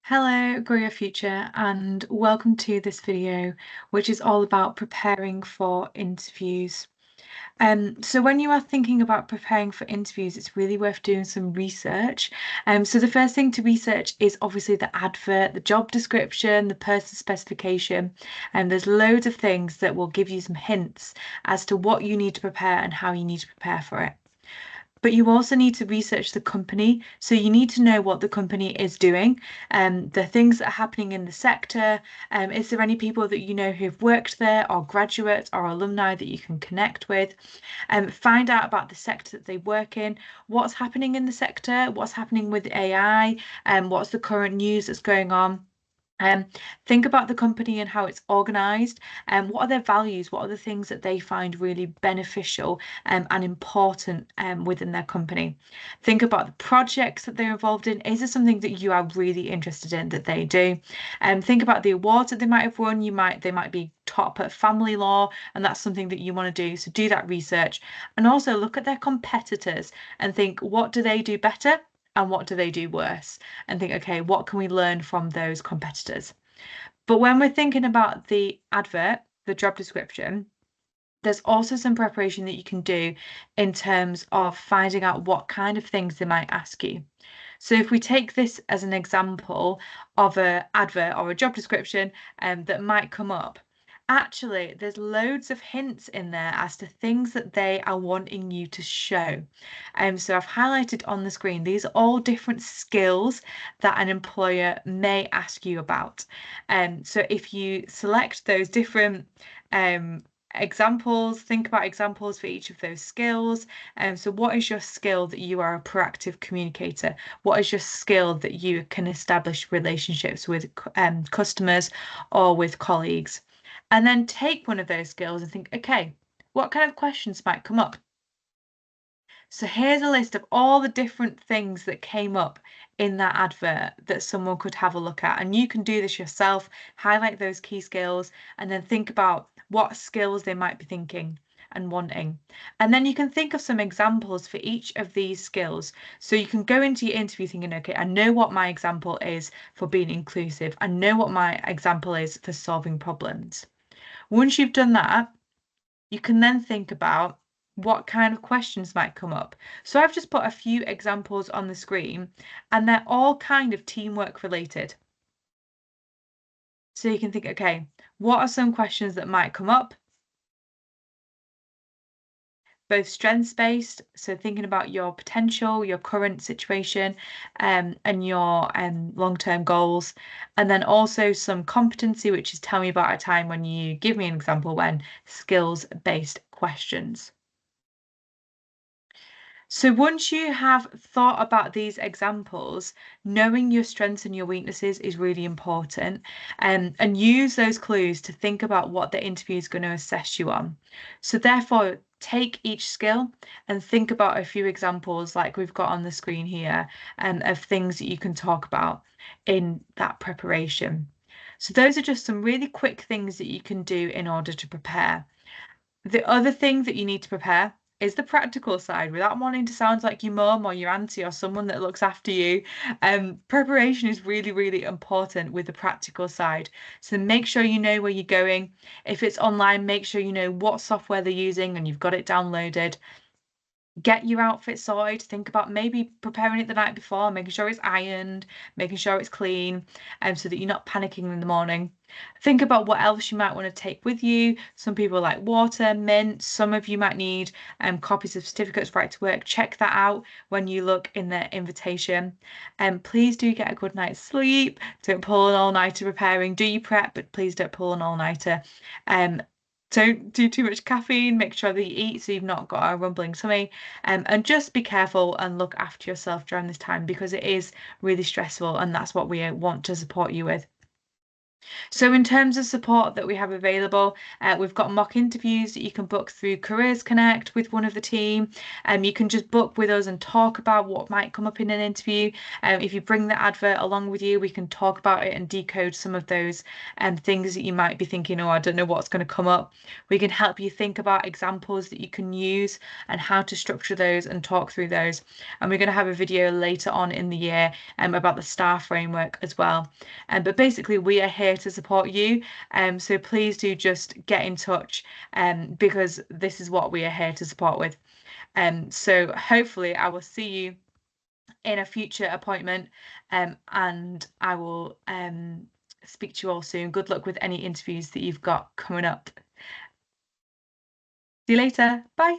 Hello, Grow Your Future, and welcome to this video, which is all about preparing for interviews. So when you are thinking about preparing for interviews, it's really worth doing some research. So the first thing to research is obviously the advert, the job description, the person specification, and there's loads of things that will give you some hints as to what you need to prepare and how you need to prepare for it. But you also need to research the company. So you need to know what the company is doing, the things that are happening in the sector. Is there any people that you know who've worked there, or graduates or alumni that you can connect with? Find out about the sector that they work in, what's happening in the sector, what's happening with AI, and what's the current news that's going on. Um, think about the company and how it's organized, and what are their values, what are the things that they find really beneficial and important within their company. Think about the projects that they're involved in. Is there something that you are really interested in that they do? Think about the awards that they might have won. They might be top at family law, and that's something that you want to do. So do that research, and also look at their competitors and think, what do they do better? And what do they do worse? And think, okay, what can we learn from those competitors? But when we're thinking about the advert, the job description, there's also some preparation that you can do in terms of finding out what kind of things they might ask you. So if we take this as an example of an advert or a job description that might come up, actually, there's loads of hints in there as to things that they are wanting you to show. So I've highlighted on the screen, these are all different skills that an employer may ask you about. So if you select those different examples, think about examples for each of those skills. So what is your skill that you are a proactive communicator? What is your skill that you can establish relationships with customers or with colleagues? And then take one of those skills and think, okay, what kind of questions might come up? So here's a list of all the different things that came up in that advert that someone could have a look at. And you can do this yourself, highlight those key skills, and then think about what skills they might be thinking and wanting. And then you can think of some examples for each of these skills. So you can go into your interview thinking, okay, I know what my example is for being inclusive. I know what my example is for solving problems. Once you've done that, you can then think about what kind of questions might come up. So I've just put a few examples on the screen, and they're all kind of teamwork related. So you can think, okay, what are some questions that might come up? Both strengths-based, so thinking about your potential, your current situation, and your long-term goals, and then also some competency, which is tell me about a time when you give me an example when skills-based questions. So once you have thought about these examples, knowing your strengths and your weaknesses is really important, and use those clues to think about what the interview is going to assess you on. So therefore, take each skill and think about a few examples like we've got on the screen here, of things that you can talk about in that preparation. So those are just some really quick things that you can do in order to prepare. The other thing that you need to prepare is the practical side without wanting to sound like your mum or your auntie or someone that looks after you. Preparation is really, really important with the practical side. So make sure you know where you're going. If it's online, make sure you know what software they're using and you've got it downloaded. Get your outfit sorted. Think about maybe preparing it the night before, making sure it's ironed, making sure it's clean, so that you're not panicking in the morning. Think about what else you might want to take with you. Some people like water, mint. Some of you might need copies of certificates, right to work. Check that out when you look in the invitation. Please do get a good night's sleep. Don't pull an all-nighter preparing. Do your prep, but please don't pull an all-nighter. Don't do too much caffeine. Make sure that you eat so you've not got a rumbling tummy. And just be careful and look after yourself during this time because it is really stressful, and that's what we want to support you with. So in terms of support that we have available, we've got mock interviews that you can book through Careers Connect with one of the team. You can just book with us and talk about what might come up in an interview. If you bring the advert along with you, we can talk about it and decode some of those things that you might be thinking, oh, I don't know what's going to come up. We can help you think about examples that you can use and how to structure those and talk through those. And we're going to have a video later on in the year about the STAR framework as well. But basically, we are here to support you. So please do just get in touch because this is what we are here to support with. So hopefully, I will see you in a future appointment and I will speak to you all soon. Good luck with any interviews that you've got coming up. See you later. Bye.